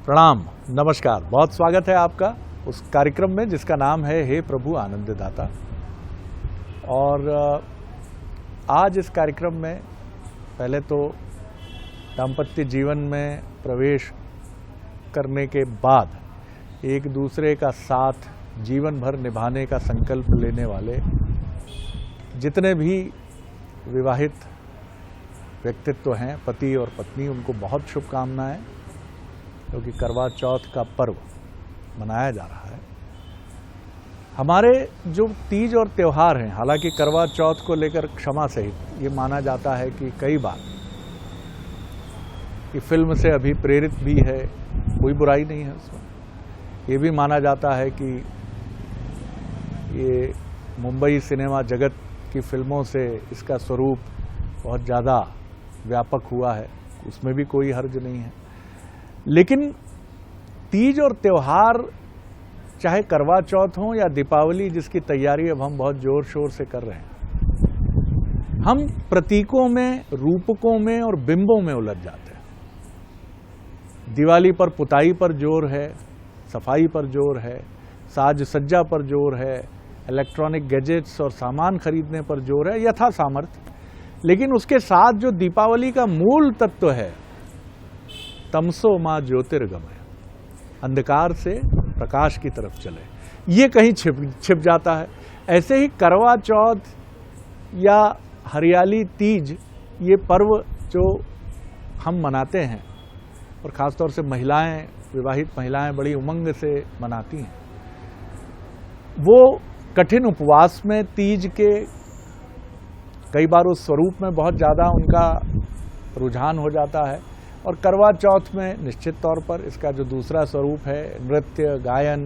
प्रणाम, नमस्कार। बहुत स्वागत है आपका उस कार्यक्रम में जिसका नाम है हे प्रभु आनंददाता। और आज इस कार्यक्रम में पहले तो दाम्पत्य जीवन में प्रवेश करने के बाद एक दूसरे का साथ जीवन भर निभाने का संकल्प लेने वाले जितने भी विवाहित व्यक्तित्व हैं, पति और पत्नी, उनको बहुत शुभकामनाएं, क्योंकि करवा चौथ का पर्व मनाया जा रहा है। हमारे जो तीज और त्यौहार हैं, हालांकि करवा चौथ को लेकर क्षमा सहित ये माना जाता है कि कई बार ये फिल्म से अभी प्रेरित भी है, कोई बुराई नहीं है उसमें। ये भी माना जाता है कि ये मुंबई सिनेमा जगत की फिल्मों से इसका स्वरूप बहुत ज़्यादा व्यापक हुआ है, उसमें भी कोई हर्ज नहीं है। लेकिन तीज और त्यौहार, चाहे करवा चौथ हो या दीपावली जिसकी तैयारी अब हम बहुत जोर शोर से कर रहे हैं, हम प्रतीकों में, रूपकों में और बिंबों में उलझ जाते हैं। दिवाली पर पुताई पर जोर है, सफाई पर जोर है, साज सज्जा पर जोर है, इलेक्ट्रॉनिक गैजेट्स और सामान खरीदने पर जोर है, यथा सामर्थ्य। लेकिन उसके साथ जो दीपावली का मूल तत्व है, तमसो मां ज्योतिर्गमय, अंधकार से प्रकाश की तरफ चले, ये कहीं छिप जाता है। ऐसे ही करवा चौथ या हरियाली तीज, ये पर्व जो हम मनाते हैं और ख़ासतौर से महिलाएं, विवाहित महिलाएं बड़ी उमंग से मनाती हैं। वो कठिन उपवास में तीज के कई बार उस स्वरूप में बहुत ज़्यादा उनका रुझान हो जाता है, और करवा चौथ में निश्चित तौर पर इसका जो दूसरा स्वरूप है, नृत्य, गायन,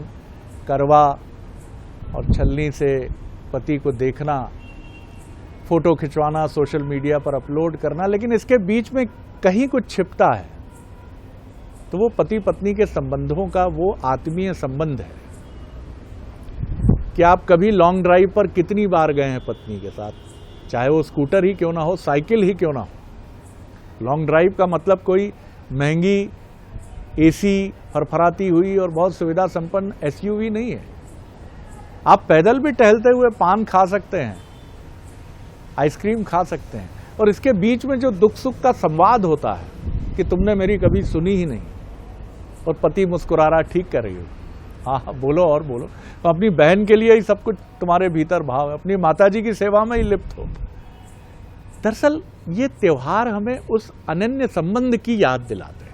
करवा और छलनी से पति को देखना, फोटो खिंचवाना, सोशल मीडिया पर अपलोड करना, लेकिन इसके बीच में कहीं कुछ छिपता है। तो वो पति पत्नी के संबंधों का वो आत्मीय संबंध है कि आप कभी लॉन्ग ड्राइव पर कितनी बार गए हैं पत्नी के साथ, चाहे वो स्कूटर ही क्यों ना हो, साइकिल ही क्यों ना हो। लॉन्ग ड्राइव का मतलब कोई महंगी एसी फरफराती हुई और बहुत सुविधा संपन्न एसयूवी नहीं है। आप पैदल भी टहलते हुए पान खा सकते हैं, आइसक्रीम खा सकते हैं, और इसके बीच में जो दुख सुख का संवाद होता है कि तुमने मेरी कभी सुनी ही नहीं, और पति मुस्कुरा रहा, ठीक कर रही हो, हाँ बोलो और बोलो। तो अपनी बहन के लिए ही सब कुछ तुम्हारे भीतर भाव है, अपनी माताजी की सेवा में ही लिप्त हो। दरअसल ये त्योहार हमें उस अनन्य संबंध की याद दिलाते हैं।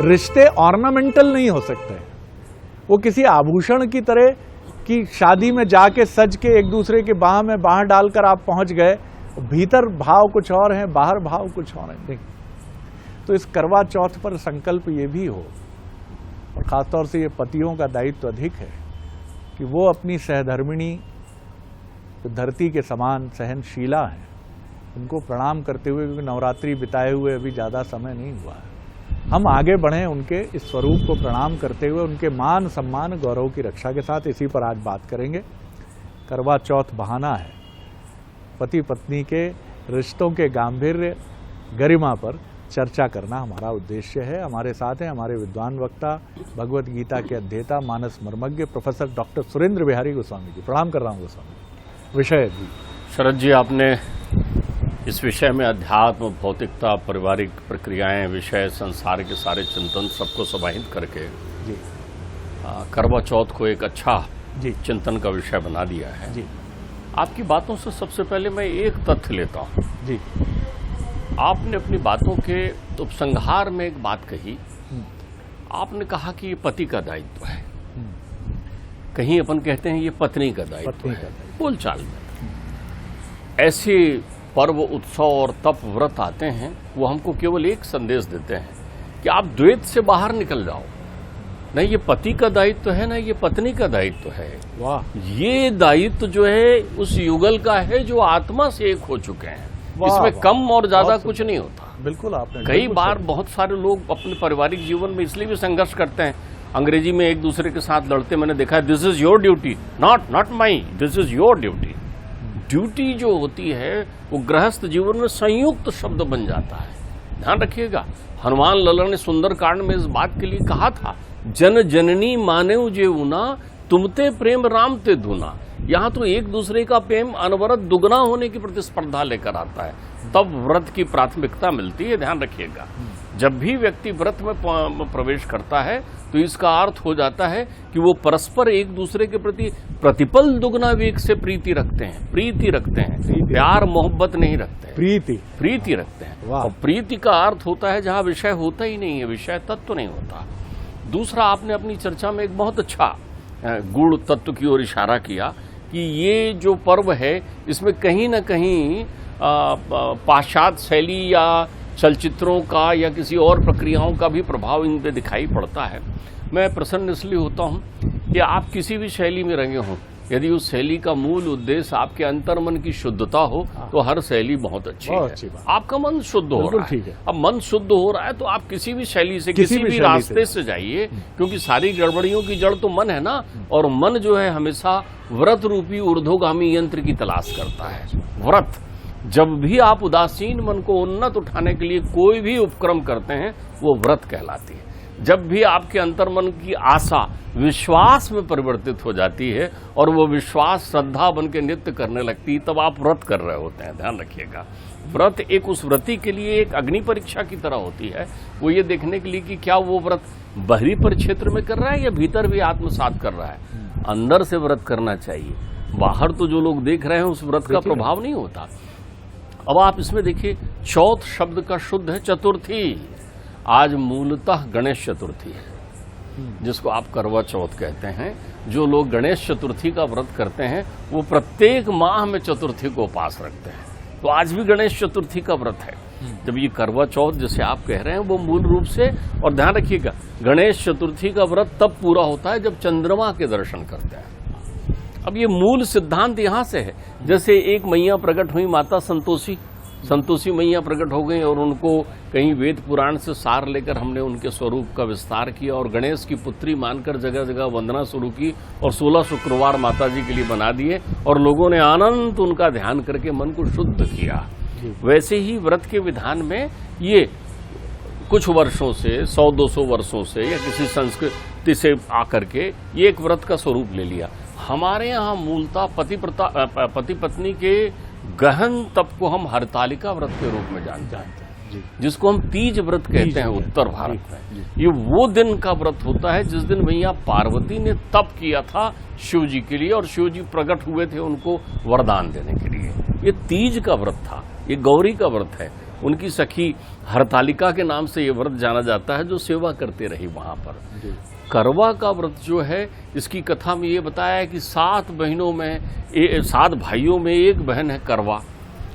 रिश्ते ऑर्नामेंटल नहीं हो सकते, वो किसी आभूषण की तरह कि शादी में जाके सज के एक दूसरे के बाह में बाह डालकर आप पहुंच गए, भीतर भाव कुछ और है, बाहर भाव कुछ और है, नहीं। तो इस करवा चौथ पर संकल्प ये भी हो, और खासतौर से ये पतियों का दायित्व अधिक है कि वो अपनी सहधर्मिणी जो धरती के समान सहनशीला है, उनको प्रणाम करते हुए, क्योंकि नवरात्रि बिताए हुए अभी ज़्यादा समय नहीं हुआ है, हम आगे बढ़ें उनके इस स्वरूप को प्रणाम करते हुए, उनके मान सम्मान गौरव की रक्षा के साथ। इसी पर आज बात करेंगे। करवा चौथ बहाना है, पति पत्नी के रिश्तों के गांभीर्य, गरिमा पर चर्चा करना हमारा उद्देश्य है। हमारे साथ हैं हमारे विद्वान वक्ता, भगवत गीता के अध्येता, मानस मर्मज्ञ प्रोफेसर डॉक्टर सुरेंद्र बिहारी गोस्वामी जी। प्रणाम कर रहा हूँ गोस्वामी जी। विषय जी शरद जी, आपने इस विषय में अध्यात्म, भौतिकता, पारिवारिक प्रक्रियाएं, विषय, संसार के सारे चिंतन सबको समाहित करके जी करवा चौथ को एक अच्छा जी चिंतन का विषय बना दिया है जी। आपकी बातों से सबसे पहले मैं एक तथ्य लेता हूँ जी। आपने अपनी बातों के उपसंहार में एक बात कही, आपने कहा कि ये पति का दायित्व है, कहीं अपन कहते हैं ये पत्नी का दायित्व है। बोलचाल में ऐसे पर्व, उत्सव और तप व्रत आते हैं, वो हमको केवल एक संदेश देते हैं कि आप द्वैत से बाहर निकल जाओ। न ये पति का दायित्व है, न ये पत्नी का दायित्व है। वाह! ये दायित्व जो है उस युगल का है जो आत्मा से एक हो चुके हैं। इसमें कम और ज्यादा कुछ नहीं होता। बिल्कुल, आपने कई बार बहुत सारे लोग अपने पारिवारिक जीवन में इसलिए भी संघर्ष करते हैं, अंग्रेजी में एक दूसरे के साथ लड़ते मैंने देखा है, this is your duty, not my, this is your duty. Duty जो होती है वो गृहस्थ जीवन में संयुक्त शब्द बन जाता है। ध्यान रखिएगा, हनुमान ललन ने सुंदरकांड में इस बात के लिए कहा था, जन जननी मानेऊ जे उना, तुमते प्रेम राम ते धुना। यहाँ तो एक दूसरे का प्रेम अनवरत दुगना होने की प्रतिस्पर्धा लेकर आता है, तब व्रत की प्राथमिकता मिलती है। ध्यान रखिएगा, जब भी व्यक्ति व्रत में प्रवेश करता है तो इसका अर्थ हो जाता है कि वो परस्पर एक दूसरे के प्रति प्रतिपल दुगना वेग से प्रीति रखते हैं, प्यार मोहब्बत नहीं रखते हैं, प्रीति रखते हैं। और प्रीति का अर्थ होता है जहाँ विषय होता ही नहीं है, विषय तत्व नहीं होता। दूसरा, आपने अपनी चर्चा में एक बहुत अच्छा गुण तत्व की ओर इशारा किया कि ये जो पर्व है इसमें कहीं न कहीं पाश्चात्य शैली या चलचित्रों का या किसी और प्रक्रियाओं का भी प्रभाव इन पे दिखाई पड़ता है। मैं प्रसन्न इसलिए होता हूँ कि आप किसी भी शैली में रंगे हों, यदि उस शैली का मूल उद्देश्य आपके अंतर्मन की शुद्धता हो तो हर शैली बहुत अच्छी है। आपका मन शुद्ध हो रहा है, अब मन शुद्ध हो रहा है तो आप किसी भी शैली से, किसी भी रास्ते से जाइए, क्योंकि सारी गड़बड़ियों की जड़ तो मन है ना, और मन जो है हमेशा व्रत रूपी ऊर्ध्वगामी यंत्र की तलाश करता है। व्रत, जब भी आप उदासीन मन को उन्नत उठाने के लिए कोई भी उपक्रम करते हैं वो व्रत कहलाती है। जब भी आपके अंतर्मन की आशा विश्वास में परिवर्तित हो जाती है और वो विश्वास श्रद्धा बन के नृत्य करने लगती है, तब आप व्रत कर रहे होते हैं। ध्यान रखिएगा, व्रत एक उस व्रती के लिए एक अग्नि परीक्षा की तरह होती है। वो ये देखने के लिए कि क्या वो व्रत बाहरी परिक्षेत्र में कर रहा है या भीतर भी आत्मसात कर रहा है। अंदर से व्रत करना चाहिए, बाहर तो जो लोग देख रहे हैं उस व्रत का प्रभाव नहीं होता। अब आप इसमें देखिए, चौथ शब्द का शुद्ध है चतुर्थी। आज मूलतः गणेश चतुर्थी है, जिसको आप करवा चौथ कहते हैं। जो लोग गणेश चतुर्थी का व्रत करते हैं वो प्रत्येक माह में चतुर्थी को उपास रखते हैं, तो आज भी गणेश चतुर्थी का व्रत है। जब ये करवा चौथ जिसे आप कह रहे हैं वो मूल रूप से, और ध्यान रखिएगा, गणेश चतुर्थी का व्रत तब पूरा होता है जब चंद्रमा के दर्शन करते हैं। अब ये मूल सिद्धांत यहाँ से है। जैसे एक मैया प्रकट हुई, माता संतोषी मैया प्रकट हो गई, और उनको कहीं वेद पुराण से सार लेकर हमने उनके स्वरूप का विस्तार किया और गणेश की पुत्री मानकर जगह जगह वंदना शुरू की, और 16 शुक्रवार माता जी के लिए बना दिए, और लोगों ने अनंत उनका ध्यान करके मन को शुद्ध किया। वैसे ही व्रत के विधान में ये कुछ वर्षों से, 100-200 वर्षों से या किसी संस्कृति से आकर के ये एक व्रत का स्वरूप ले लिया। हमारे यहाँ मूलतः पति पत्नी के गहन तप को हम हरतालिका व्रत के रूप में जानते हैं, जिसको हम तीज व्रत कहते हैं उत्तर भारत में। ये वो दिन का व्रत होता है जिस दिन मैया पार्वती ने तप किया था शिव जी के लिए, और शिव जी प्रकट हुए थे उनको वरदान देने के लिए। ये तीज का व्रत था, ये गौरी का व्रत है। उनकी सखी हरतालिका के नाम से ये व्रत जाना जाता है, जो सेवा करते रही वहां पर। करवा का व्रत जो है, इसकी कथा में ये बताया है कि 7 बहनों में 7 भाइयों में एक बहन है करवा।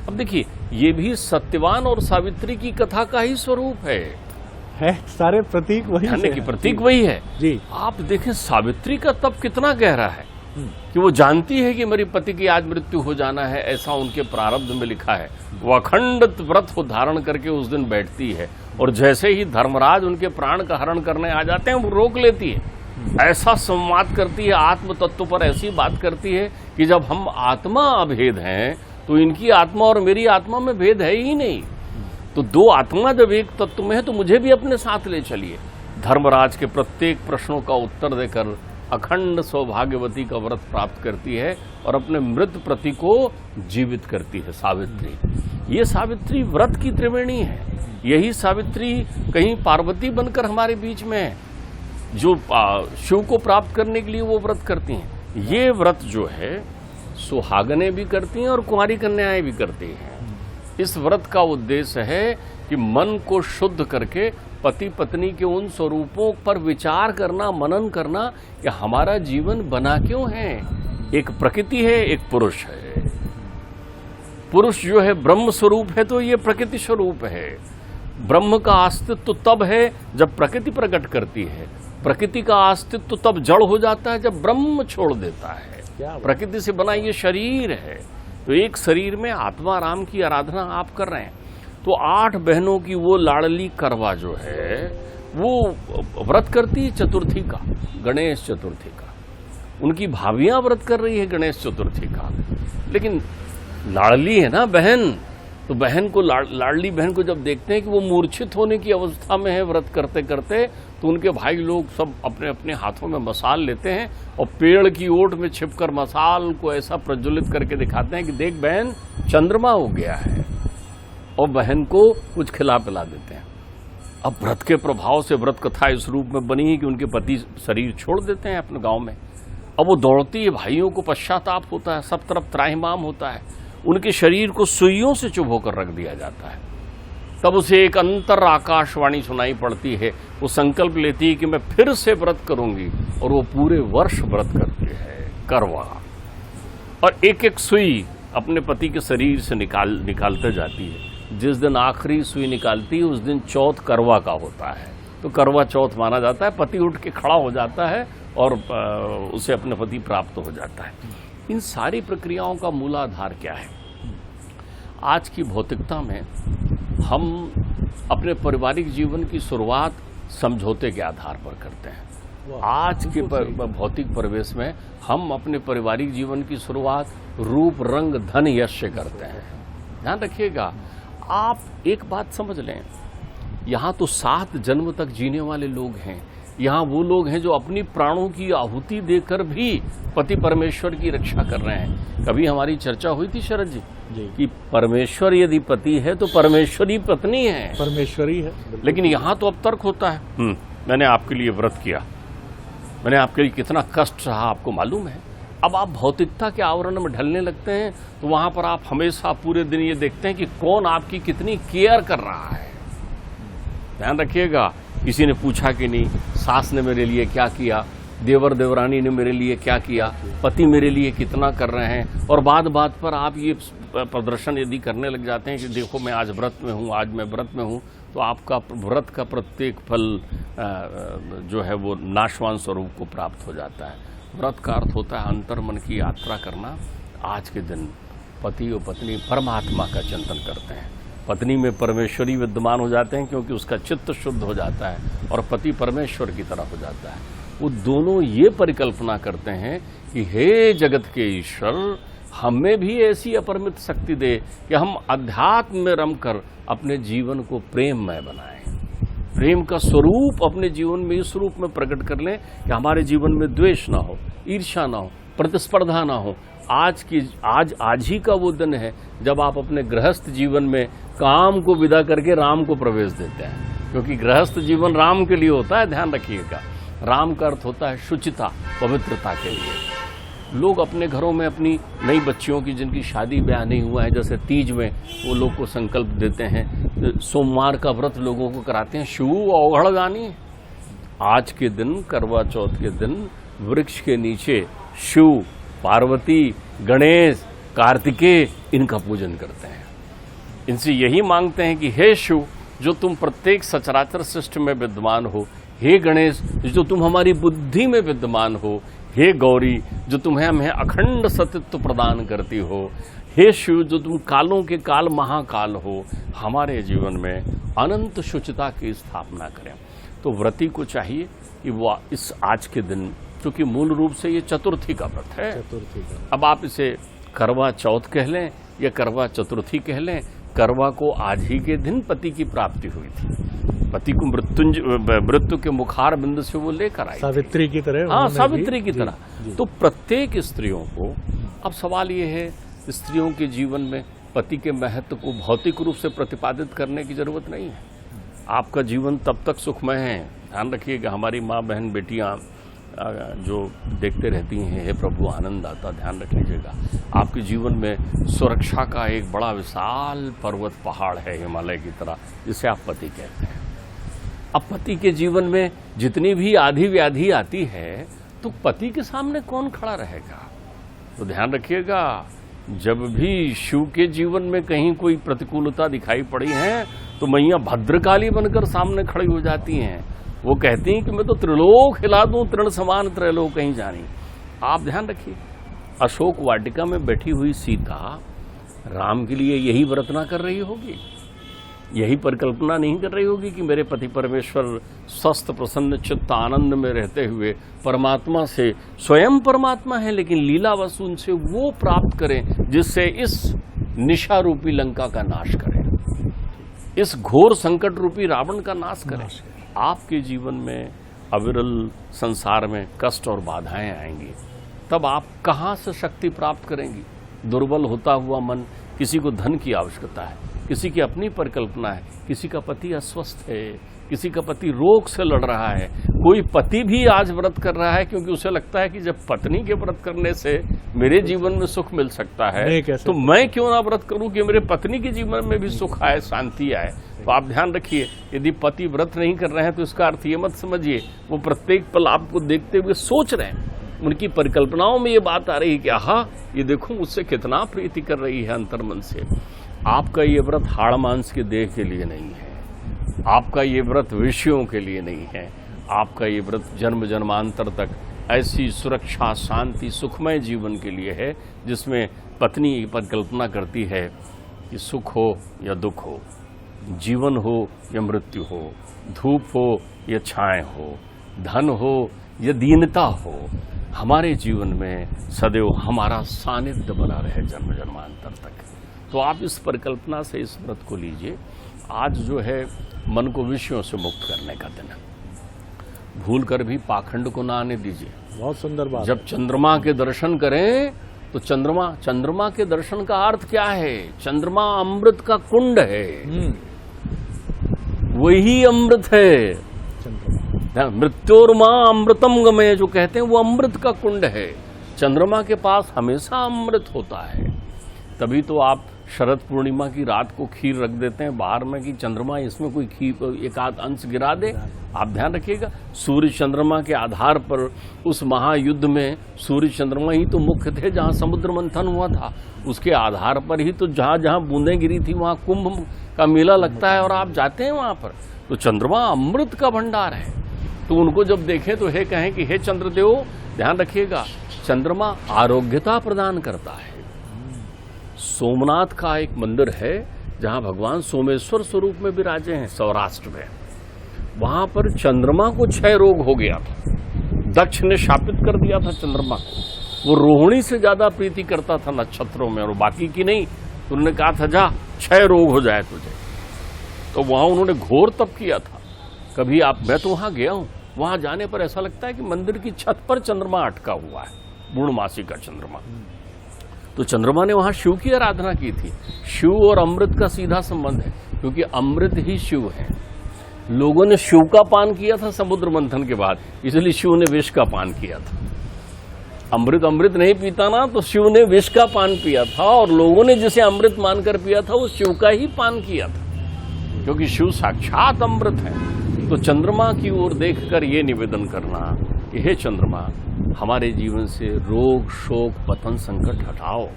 अब देखिए, ये भी सत्यवान और सावित्री की कथा का ही स्वरूप है। सारे प्रतीक वही है कि प्रतीक वही है जी। आप देखें सावित्री का तप कितना गहरा है कि वो जानती है कि मेरे पति की आज मृत्यु हो जाना है, ऐसा उनके प्रारब्ध में लिखा है। वो अखंड व्रत को धारण करके उस दिन बैठती है, और जैसे ही धर्मराज उनके प्राण का हरण करने आ जाते हैं वो रोक लेती है। ऐसा संवाद करती है, आत्म तत्व पर ऐसी बात करती है कि जब हम आत्मा अभेद हैं तो इनकी आत्मा और मेरी आत्मा में भेद है ही नहीं। तो दो आत्मा जब एक तत्व में है तो मुझे भी अपने साथ ले चलिए। धर्मराज के प्रत्येक प्रश्नों का उत्तर देकर अखंड सौभाग्यवती का व्रत प्राप्त करती है और अपने मृत पति को जीवित करती है सावित्री। ये सावित्री व्रत की त्रिवेणी है। यही सावित्री कहीं पार्वती बनकर हमारे बीच में है, जो शिव को प्राप्त करने के लिए वो व्रत करती हैं। ये व्रत जो है सुहागनें भी करती हैं और कुंवारी कन्याएं भी करती हैं। इस व्रत का उद्देश्य है कि मन को शुद्ध करके पति पत्नी के उन स्वरूपों पर विचार करना, मनन करना कि हमारा जीवन बना क्यों है। एक प्रकृति है, एक पुरुष है। पुरुष जो है ब्रह्म स्वरूप है, तो ये प्रकृति स्वरूप है। ब्रह्म का अस्तित्व तब है जब प्रकृति प्रकट करती है। प्रकृति का अस्तित्व तब जड़ हो जाता है जब ब्रह्म छोड़ देता है। प्रकृति से बना ये शरीर है, तो एक शरीर में आत्मा राम की आराधना आप कर रहे हैं। तो 8 बहनों की वो लाडली करवा जो है वो व्रत करती है चतुर्थी का, गणेश चतुर्थी का। उनकी भाभियां व्रत कर रही है गणेश चतुर्थी का, लेकिन लाडली है ना बहन, तो बहन को लाडली बहन को जब देखते हैं कि वो मूर्छित होने की अवस्था में है व्रत करते करते, तो उनके भाई लोग सब अपने अपने हाथों में मसाल लेते हैं और पेड़ की ओट में छिपकर मसाल को ऐसा प्रज्वलित करके दिखाते हैं कि देख बहन चंद्रमा हो गया है, और बहन को कुछ खिला पिला देते हैं। अब व्रत के प्रभाव से व्रत कथा इस रूप में बनी है कि उनके पति शरीर छोड़ देते हैं अपने गांव में। अब वो दौड़ती है, भाइयों को पश्चाताप होता है, सब तरफ त्राहिमाम होता है, उनके शरीर को सुइयों से चुभ होकर रख दिया जाता है। तब उसे एक अंतर आकाशवाणी सुनाई पड़ती है, वो संकल्प लेती है कि मैं फिर से व्रत करूंगी, और वो पूरे वर्ष व्रत करती है करवा, और एक एक सुई अपने पति के शरीर से निकालते जाती है। जिस दिन आखिरी सुई निकालती है उस दिन चौथ करवा का होता है, तो करवा चौथ माना जाता है। पति उठ के खड़ा हो जाता है और उसे अपने पति प्राप्त हो जाता है। इन सारी प्रक्रियाओं का मूलाधार क्या है? आज की भौतिकता में हम अपने पारिवारिक जीवन की शुरुआत समझौते के आधार पर करते हैं। आज के भौतिक परिवेश में हम अपने पारिवारिक जीवन की शुरुआत रूप रंग धन यश से करते हैं। ध्यान रखिएगा, आप एक बात समझ लें, यहाँ तो 7 जन्म तक जीने वाले लोग हैं। यहाँ वो लोग हैं जो अपनी प्राणों की आहुति देकर भी पति परमेश्वर की रक्षा कर रहे हैं। कभी हमारी चर्चा हुई थी शरद जी कि परमेश्वर यदि पति है तो परमेश्वरी पत्नी है, परमेश्वरी है। लेकिन यहाँ तो अब तर्क होता है, मैंने आपके लिए व्रत किया, मैंने आपके लिए कितना कष्ट रहा आपको मालूम है। अब आप भौतिकता के आवरण में ढलने लगते हैं तो वहां पर आप हमेशा पूरे दिन ये देखते हैं कि कौन आपकी कितनी केयर कर रहा है। ध्यान रखिएगा, किसी ने पूछा कि नहीं, सास ने मेरे लिए क्या किया, देवर देवरानी ने मेरे लिए क्या किया, पति मेरे लिए कितना कर रहे हैं, और बात बात पर आप ये प्रदर्शन यदि करने लग जाते हैं कि देखो मैं आज व्रत में हूँ, आज मैं व्रत में हूँ, तो आपका व्रत का प्रत्येक फल जो है वो नाशवान स्वरूप को प्राप्त हो जाता है। व्रत का अर्थ होता है अंतर्मन की यात्रा करना। आज के दिन पति और पत्नी परमात्मा का चिंतन करते हैं। पत्नी में परमेश्वरी विद्यमान हो जाते हैं क्योंकि उसका चित्त शुद्ध हो जाता है, और पति परमेश्वर की तरह हो जाता है। वो दोनों ये परिकल्पना करते हैं कि हे जगत के ईश्वर, हमें भी ऐसी अपरिमित शक्ति दे कि हम अध्यात्म में रमकर अपने जीवन को प्रेममय बनाएं, प्रेम का स्वरूप अपने जीवन में इस रूप में प्रकट कर लें कि हमारे जीवन में द्वेष ना हो, ईर्ष्या ना हो, प्रतिस्पर्धा ना हो। आज ही का वो दिन है जब आप अपने गृहस्थ जीवन में काम को विदा करके राम को प्रवेश देते हैं, क्योंकि गृहस्थ जीवन राम के लिए होता है। ध्यान रखिएगा, राम का अर्थ होता है शुचिता, पवित्रता के लिए। लोग अपने घरों में अपनी नई बच्चियों की जिनकी शादी ब्याह नहीं हुआ है, जैसे तीज में वो लोग को संकल्प देते हैं, सोमवार का व्रत लोगों को कराते हैं, शिव अवघड़ गानी। आज के दिन करवा चौथ के दिन वृक्ष के नीचे शिव, पार्वती, गणेश, कार्तिकेय इनका पूजन करते हैं। इनसे यही मांगते हैं कि हे शिव, जो तुम प्रत्येक सचराचर सृष्टि में विद्यमान हो, हे गणेश, जो तुम हमारी बुद्धि में विद्यमान हो, हे गौरी, जो तुम्हें हमें अखंड सतित्व प्रदान करती हो, हे शिव, जो तुम कालों के काल महाकाल हो, हमारे जीवन में अनंत शुचिता की स्थापना करें। तो व्रती को चाहिए कि वो इस आज के दिन, क्योंकि मूल रूप से ये चतुर्थी का व्रत है, अब आप इसे करवा चौथ कह लें या करवा चतुर्थी कह लें, करवा को आज ही के दिन पति की प्राप्ति हुई थी। पति को मृत्यु के मुखार बिंदु से वो लेकर आई, सावित्री की तरह। हाँ, सावित्री की तरह। तो प्रत्येक स्त्रियों को, अब सवाल ये है, स्त्रियों के जीवन में पति के महत्व को भौतिक रूप से प्रतिपादित करने की जरूरत नहीं है। आपका जीवन तब तक सुखमय है। ध्यान रखिएगा, हमारी माँ बहन बेटियां जो देखते रहती हैं, हे प्रभु आनंद आता, ध्यान रख लीजिएगा, आपके जीवन में सुरक्षा का एक बड़ा विशाल पर्वत पहाड़ है हिमालय की तरह, जिसे आप पति कहते हैं। अब पति के जीवन में जितनी भी आधी व्याधि आती है तो पति के सामने कौन खड़ा रहेगा? तो ध्यान रखिएगा, जब भी शिव के जीवन में कहीं कोई प्रतिकूलता दिखाई पड़ी है तो मैया भद्रकाली बनकर सामने खड़ी हो जाती हैं। वो कहती हैं कि मैं तो त्रिलोक हिला दूं, तृण समान त्रैलोक कहीं जानी। आप ध्यान रखिए, अशोक वाटिका में बैठी हुई सीता राम के लिए यही व्रतना कर रही होगी, यही परिकल्पना नहीं कर रही होगी कि मेरे पति परमेश्वर स्वस्थ प्रसन्न चित्त आनंद में रहते हुए परमात्मा से, स्वयं परमात्मा है लेकिन लीलावश उनसे वो प्राप्त करें जिससे इस निशा रूपी लंका का नाश करे, इस घोर संकट रूपी रावण का नाश करे। आपके जीवन में अविरल संसार में कष्ट और बाधाएं आएंगी, तब आप कहां से शक्ति प्राप्त करेंगी? दुर्बल होता हुआ मन, किसी को धन की आवश्यकता है, किसी की अपनी परिकल्पना है, किसी का पति अस्वस्थ है, किसी का पति रोग से लड़ रहा है, कोई पति भी आज व्रत कर रहा है क्योंकि उसे लगता है कि जब पत्नी के व्रत करने से मेरे जीवन में सुख मिल सकता है तो मैं क्यों ना व्रत करूं कि मेरे पत्नी के जीवन में भी सुख आए, शांति आए। तो आप ध्यान रखिए, यदि पति व्रत नहीं कर रहे हैं तो इसका अर्थ ये मत समझिए वो प्रत्येक पल आपको देखते हुए सोच रहे हैं, उनकी परिकल्पनाओं में ये बात आ रही है कि आहा ये देखो मुझसे कितना प्रीति कर रही है अंतर्मन से। आपका ये व्रत हाड़ मांस के देह के लिए नहीं है, आपका ये व्रत विषयों के लिए नहीं है, आपका ये व्रत जन्म जन्मांतर तक ऐसी सुरक्षा, शांति, सुखमय जीवन के लिए है जिसमें पत्नी परिकल्पना करती है कि सुख हो या दुख हो, जीवन हो या मृत्यु हो, धूप हो या छाएं हो, धन हो या दीनता हो, हमारे जीवन में सदैव हमारा सानिध्य बना रहे जन्म जन्मांतर तक। तो आप इस परिकल्पना से इस व्रत को लीजिए। आज जो है मन को विषयों से मुक्त करने का दिन है, भूल कर भी पाखंड को ना आने दीजिए। बहुत सुंदर बात। जब चंद्रमा के दर्शन करें तो चंद्रमा के दर्शन का अर्थ क्या है? चंद्रमा अमृत का कुंड है, वही अमृत है। मृत्योर्मा अमृतम गमय जो कहते हैं वो अमृत का कुंड है। चंद्रमा के पास हमेशा अमृत होता है। तभी तो आप शरद पूर्णिमा की रात को खीर रख देते हैं बाहर में कि चंद्रमा इसमें कोई खीर एक आध अंश गिरा दे। आप ध्यान रखिएगा, सूर्य चंद्रमा के आधार पर उस महायुद्ध में सूर्य चंद्रमा ही तो मुख्य थे। जहां समुद्र मंथन हुआ था उसके आधार पर ही तो जहां जहां बूंदें गिरी थी वहां कुंभ का मेला लगता है और आप जाते हैं वहां पर। तो चंद्रमा अमृत का भंडार है। तो उनको जब देखें तो हे कहें कि हे चंद्रदेव, ध्यान रखिएगा चंद्रमा आरोग्यता प्रदान करता है। सोमनाथ का एक मंदिर है जहां भगवान सोमेश्वर स्वरूप में विराजे हैं सौराष्ट्र में। वहां पर चंद्रमा को क्षय रोग हो गया था, दक्ष ने शापित कर दिया था चंद्रमा को। वो रोहिणी से ज्यादा प्रीति करता था नक्षत्रों में और बाकी की नहीं। तो उन्होंने कहा था जा क्षय रोग हो जाए तुझे। तो वहां उन्होंने घोर तप किया था। कभी मैं तो वहां गया हूं, वहां जाने पर ऐसा लगता है कि मंदिर की छत पर चंद्रमा अटका हुआ है, पूर्णमासी का चंद्रमा। तो चंद्रमा ने वहां शिव की आराधना की थी। शिव और अमृत का सीधा संबंध है क्योंकि अमृत ही शिव है। लोगों ने शिव का पान किया था समुद्र मंथन के बाद, इसलिए शिव ने विष का पान किया था। अमृत नहीं पीता ना तो शिव ने विष का पान पिया था और लोगों ने जिसे अमृत मानकर पिया था वो शिव का ही पान किया था क्योंकि शिव साक्षात अमृत है। तो चंद्रमा की ओर देखकर ये निवेदन करना कि हे चंद्रमा, हमारे जीवन से रोग, शोक, पतन, संकट हटाओ।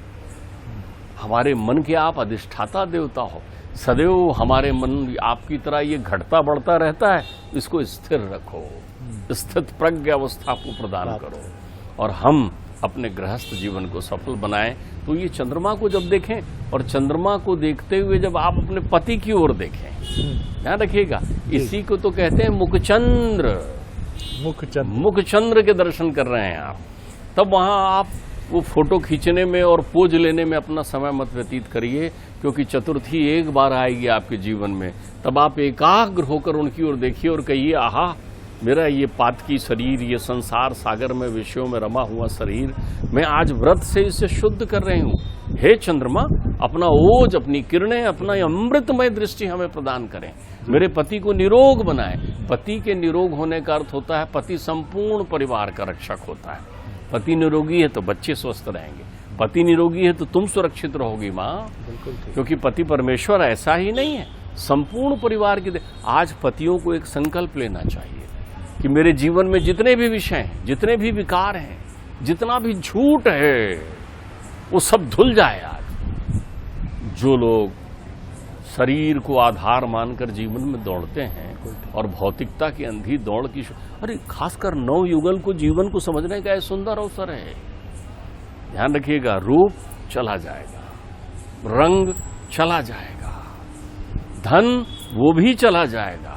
हमारे मन के आप अधिष्ठाता देवता हो। सदैव हमारे मन आपकी तरह ये घटता बढ़ता रहता है, इसको स्थिर रखो, स्थित प्रज्ञ अवस्था को प्रदान करो और हम अपने गृहस्थ जीवन को सफल बनाएं। तो ये चंद्रमा को जब देखें और चंद्रमा को देखते हुए जब आप अपने पति की ओर देखें, ध्यान रखिएगा, इसी को तो कहते हैं मुखचंद्र के दर्शन कर रहे हैं आप। तब वहां आप वो फोटो खींचने में और पोज लेने में अपना समय मत व्यतीत करिए क्योंकि चतुर्थी एक बार आएगी आपके जीवन में। तब आप एकाग्र होकर उनकी ओर देखिए और कहिए, आहा, मेरा ये पातकी शरीर, ये संसार सागर में विषयों में रमा हुआ शरीर, मैं आज व्रत से इसे शुद्ध कर रही हूँ। हे चंद्रमा, अपना ओज, अपनी किरणें, अपना अमृतमय दृष्टि हमें प्रदान करें। मेरे पति को निरोग बनाए। पति के निरोग होने का अर्थ होता है पति संपूर्ण परिवार का रक्षक होता है। पति निरोगी है तो बच्चे स्वस्थ रहेंगे, पति निरोगी है तो तुम सुरक्षित रहोगी माँ। क्योंकि पति परमेश्वर ऐसा ही नहीं है, संपूर्ण परिवार की। आज पतियों को एक संकल्प लेना चाहिए कि मेरे जीवन में जितने भी विषय हैं, जितने भी विकार हैं, जितना भी झूठ है, वो सब धुल जाए। आज जो लोग शरीर को आधार मानकर जीवन में दौड़ते हैं और भौतिकता की अंधी दौड़ की, अरे खासकर नवयुगल को जीवन को समझने का एक सुंदर अवसर है। ध्यान रखिएगा, रूप चला जाएगा, रंग चला जाएगा, धन वो भी चला जाएगा,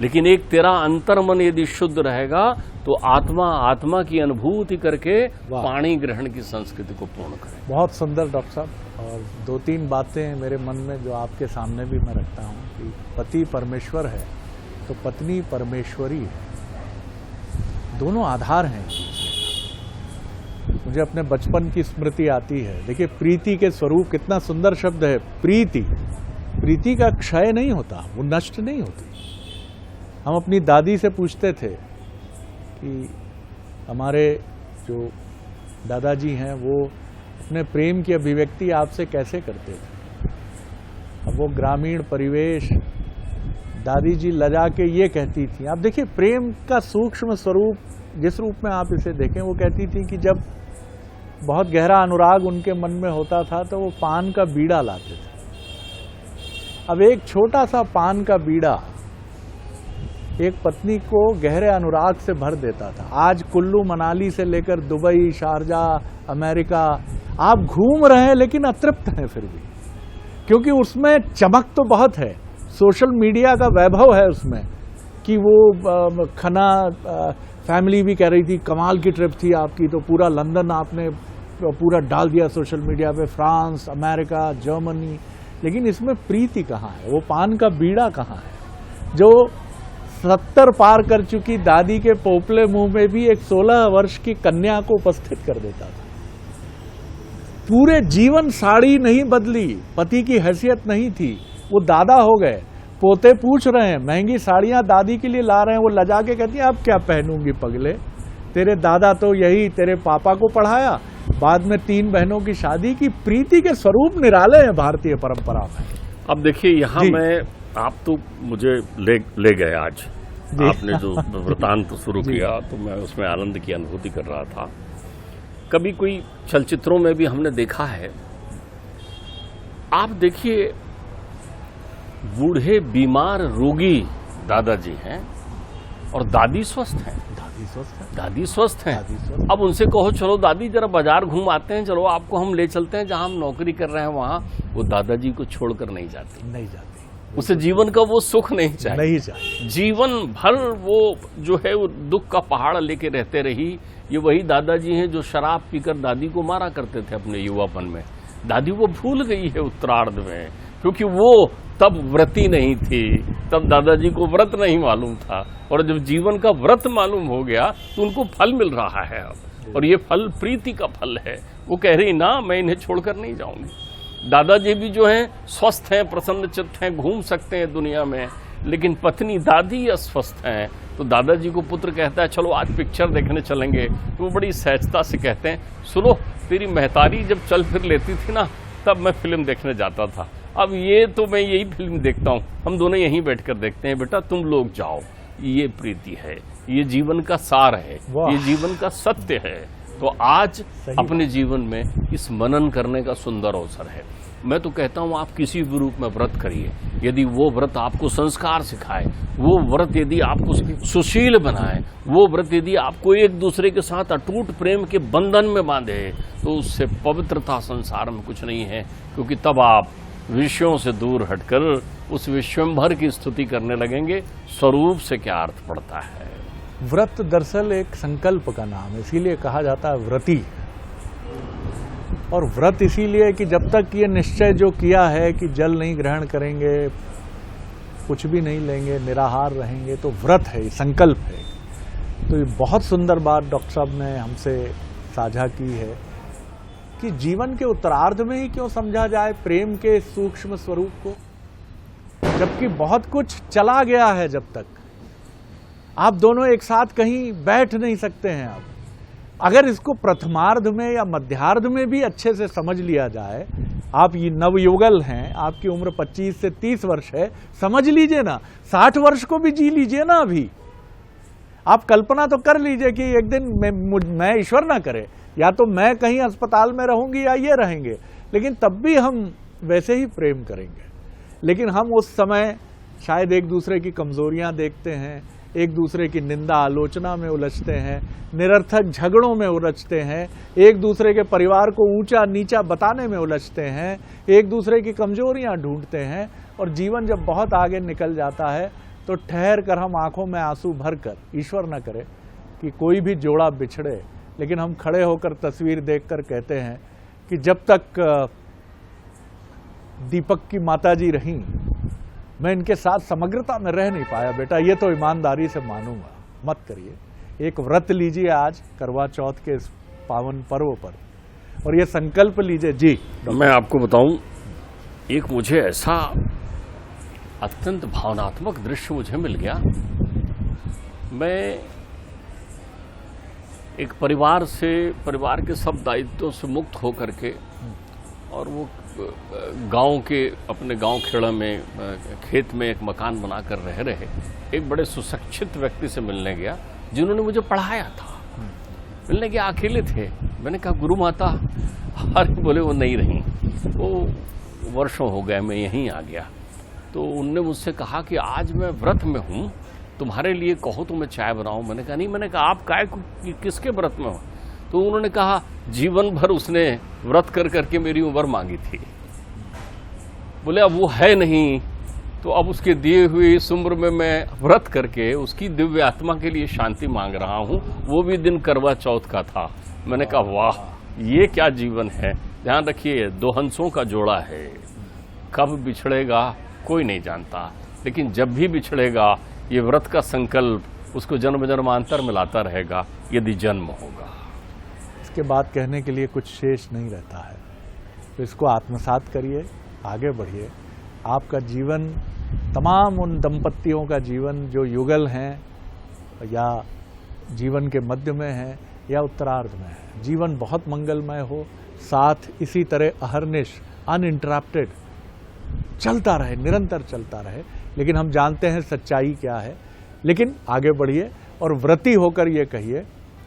लेकिन एक तेरा अंतर्मन यदि शुद्ध रहेगा तो आत्मा की अनुभूति करके वाह। पाणी ग्रहण की संस्कृति को पूर्ण करें। बहुत सुंदर डॉक्टर साहब। और 2-3 बातें मेरे मन में जो आपके सामने भी मैं रखता हूँ कि पति परमेश्वर है तो पत्नी परमेश्वरी है, दोनों आधार हैं। मुझे अपने बचपन की स्मृति आती है। देखिए, प्रीति के स्वरूप, कितना सुंदर शब्द है प्रीति। प्रीति का क्षय नहीं होता, वो नष्ट नहीं होती। हम अपनी दादी से पूछते थे कि हमारे जो दादाजी हैं वो अपने प्रेम की अभिव्यक्ति आपसे कैसे करते थे। अब वो ग्रामीण परिवेश, दादी जी लजा के ये कहती थी। आप देखिए, प्रेम का सूक्ष्म स्वरूप जिस रूप में आप इसे देखें, वो कहती थी कि जब बहुत गहरा अनुराग उनके मन में होता था तो वो पान का बीड़ा लाते थे। अब एक छोटा सा पान का बीड़ा एक पत्नी को गहरे अनुराग से भर देता था। आज कुल्लू मनाली से लेकर दुबई, शारजाह, अमेरिका आप घूम रहे हैं लेकिन अतृप्त हैं फिर भी, क्योंकि उसमें चमक तो बहुत है। सोशल मीडिया का वैभव है उसमें कि वो खना फैमिली भी कह रही थी कमाल की ट्रिप थी आपकी, तो पूरा लंदन आपने पूरा डाल दिया सोशल मीडिया पे, फ्रांस, अमेरिका, जर्मनी। लेकिन इसमें प्रीति कहाँ है, वो पान का बीड़ा कहाँ है जो 70 पार कर चुकी दादी के पोपले मुंह में भी एक 16 वर्ष की कन्या को उपस्थित कर देता था। पूरे जीवन साड़ी नहीं बदली, पति की हैसियत नहीं थी, वो दादा हो गए। पोते पूछ रहे हैं, महंगी साड़ियां दादी के लिए ला रहे हैं, वो लजा के कहती है अब क्या पहनूंगी पगले, तेरे दादा तो यही तेरे पापा को पढ़ाया, बाद में 3 बहनों की शादी की। प्रीति के स्वरूप निराले हैं भारतीय परंपरा में। अब देखिए, यहाँ मैं, आप तो मुझे ले गए आज। आपने जो वृतांत शुरू किया तो मैं उसमें आनंद की अनुभूति कर रहा था। कभी कोई चलचित्रों में भी हमने देखा है, आप देखिए बूढ़े बीमार रोगी दादाजी हैं और दादी स्वस्थ हैं। दादी स्वस्थ हैं। अब उनसे कहो चलो दादी जरा बाजार घूम आते हैं, चलो आपको हम ले चलते हैं जहां हम नौकरी कर रहे हैं वहां, वो दादाजी को छोड़कर नहीं जाती। उसे जीवन का वो सुख नहीं चाहिए। जीवन भर वो जो है वो दुख का पहाड़ लेके रहते रही। ये वही दादाजी हैं जो शराब पीकर दादी को मारा करते थे अपने युवापन में। दादी वो भूल गई है उत्तरार्ध में, क्योंकि वो तब व्रती नहीं थी, तब दादाजी को व्रत नहीं मालूम था। और जब जीवन का व्रत मालूम हो गया तो उनको फल मिल रहा है अब, और ये फल प्रीति का फल है। वो कह रही ना, मैं इन्हें छोड़कर नहीं जाऊंगी। दादाजी भी जो हैं स्वस्थ हैं, प्रसन्न चित्त हैं, घूम सकते हैं दुनिया में, लेकिन पत्नी दादी अस्वस्थ हैं। तो दादाजी को पुत्र कहता है चलो आज पिक्चर देखने चलेंगे, तो वो बड़ी सहजता से कहते हैं सुनो, तेरी महतारी जब चल फिर लेती थी ना तब मैं फिल्म देखने जाता था, अब ये तो मैं यही फिल्म देखता हूँ, हम दोनों यहीं बैठकर देखते हैं, बेटा तुम लोग जाओ। ये प्रीति है, ये जीवन का सार है, ये जीवन का सत्य है। तो आज अपने जीवन में इस मनन करने का सुंदर अवसर है। मैं तो कहता हूं आप किसी भी रूप में व्रत करिए, यदि वो व्रत आपको संस्कार सिखाए, वो व्रत यदि आपको सुशील बनाए, वो व्रत यदि आपको एक दूसरे के साथ अटूट प्रेम के बंधन में बांधे, तो उससे पवित्रता संसार में कुछ नहीं है। क्योंकि तब आप विषयों से दूर हटकर उस विश्वंभर की स्तुति करने लगेंगे। स्वरूप से क्या अर्थ पड़ता है। व्रत दरअसल एक संकल्प का नाम है, इसीलिए कहा जाता है व्रती। और व्रत इसीलिए कि जब तक ये निश्चय जो किया है कि जल नहीं ग्रहण करेंगे, कुछ भी नहीं लेंगे, निराहार रहेंगे, तो व्रत है, संकल्प है। तो ये बहुत सुंदर बात डॉक्टर साहब ने हमसे साझा की है कि जीवन के उत्तरार्ध में ही क्यों समझा जाए प्रेम के सूक्ष्म स्वरूप को, जबकि बहुत कुछ चला गया है। जब तक आप दोनों एक साथ कहीं बैठ नहीं सकते हैं। आप अगर इसको प्रथमार्ध में या मध्यार्ध में भी अच्छे से समझ लिया जाए, आप ये नवयुगल हैं, आपकी उम्र 25 से 30 वर्ष है, समझ लीजिए ना, 60 वर्ष को भी जी लीजिए ना। अभी आप कल्पना तो कर लीजिए कि एक दिन मैं ईश्वर ना करे, या तो मैं कहीं अस्पताल में रहूंगी या ये रहेंगे, लेकिन तब भी हम वैसे ही प्रेम करेंगे। लेकिन हम उस समय शायद एक दूसरे की कमजोरियां देखते हैं, एक दूसरे की निंदा आलोचना में उलझते हैं, निरर्थक झगड़ों में उलझते हैं, एक दूसरे के परिवार को ऊंचा नीचा बताने में उलझते हैं, एक दूसरे की कमजोरियां ढूंढते हैं। और जीवन जब बहुत आगे निकल जाता है तो ठहर कर हम आंखों में आंसू भरकर, ईश्वर न करे कि कोई भी जोड़ा बिछड़े, लेकिन हम खड़े होकर तस्वीर देखकर कहते हैं कि जब तक दीपक की माताजी रहीं, मैं इनके साथ समग्रता में रह नहीं पाया। बेटा, ये तो ईमानदारी से मानूंगा, मत करिए। एक व्रत लीजिए आज करवा चौथ के इस पावन पर्व पर, और ये संकल्प लीजिए। जी, मैं आपको बताऊं, एक मुझे ऐसा अत्यंत भावनात्मक दृश्य मुझे मिल गया। मैं एक परिवार के सब दायित्वों से मुक्त होकर के, और वो गांव के अपने गांव खेड़ा में खेत में एक मकान बनाकर रह रहे एक बड़े सुशिक्षित व्यक्ति से मिलने गया, जिन्होंने मुझे पढ़ाया था। मिलने गया, अकेले थे। मैंने कहा, गुरु माता? अरे बोले, वो नहीं रही, वो वर्षों हो गए, मैं यहीं आ गया। तो उनने मुझसे कहा कि आज मैं व्रत में हूँ, तुम्हारे लिए कहो तो मैं चाय बनाऊं। मैंने कहा नहीं। मैंने कहा, आप काय किसके व्रत में हो? तो उन्होंने कहा, जीवन भर उसने व्रत कर करके मेरी उम्र मांगी थी। बोले, अब वो है नहीं, तो अब उसके दिए हुए इस उम्र में मैं व्रत करके उसकी दिव्य आत्मा के लिए शांति मांग रहा हूँ। वो भी दिन करवा चौथ का था। मैंने कहा, वाह, ये क्या जीवन है। ध्यान रखिए, दो हंसों का जोड़ा है, कब बिछड़ेगा कोई नहीं जानता, लेकिन जब भी बिछड़ेगा ये व्रत का संकल्प उसको जन्म जन्मांतर में लाता रहेगा, यदि जन्म होगा। इसके बाद कहने के लिए कुछ शेष नहीं रहता है। तो इसको आत्मसात करिए, आगे बढ़िए। आपका जीवन, तमाम उन दंपतियों का जीवन जो युगल हैं या जीवन के मध्य में हैं या उत्तरार्ध में है, जीवन बहुत मंगलमय हो। साथ इसी तरह अहर्निश अनइंटरप्टेड चलता रहे, निरंतर चलता रहे। लेकिन हम जानते हैं सच्चाई क्या है। लेकिन आगे बढ़िए और व्रती होकर ये कहिए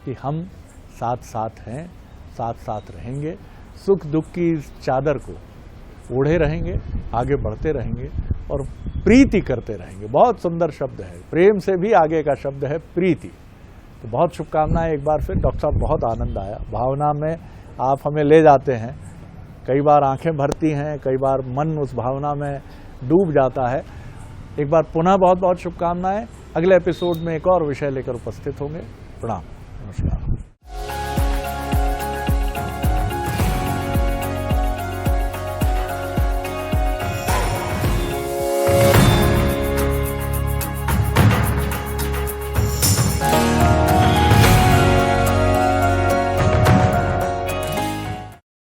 कि हम साथ साथ हैं, साथ साथ रहेंगे, सुख दुख की इस चादर को ओढ़े रहेंगे, आगे बढ़ते रहेंगे और प्रीति करते रहेंगे। बहुत सुंदर शब्द है, प्रेम से भी आगे का शब्द है प्रीति। तो बहुत शुभकामनाएं एक बार फिर। डॉक्टर साहब, बहुत आनंद आया। भावना में आप हमें ले जाते हैं, कई बार आंखें भरती हैं, कई बार मन उस भावना में डूब जाता है। एक बार पुनः बहुत बहुत शुभकामनाएं। अगले एपिसोड में एक और विषय लेकर उपस्थित होंगे। प्रणाम, नमस्कार।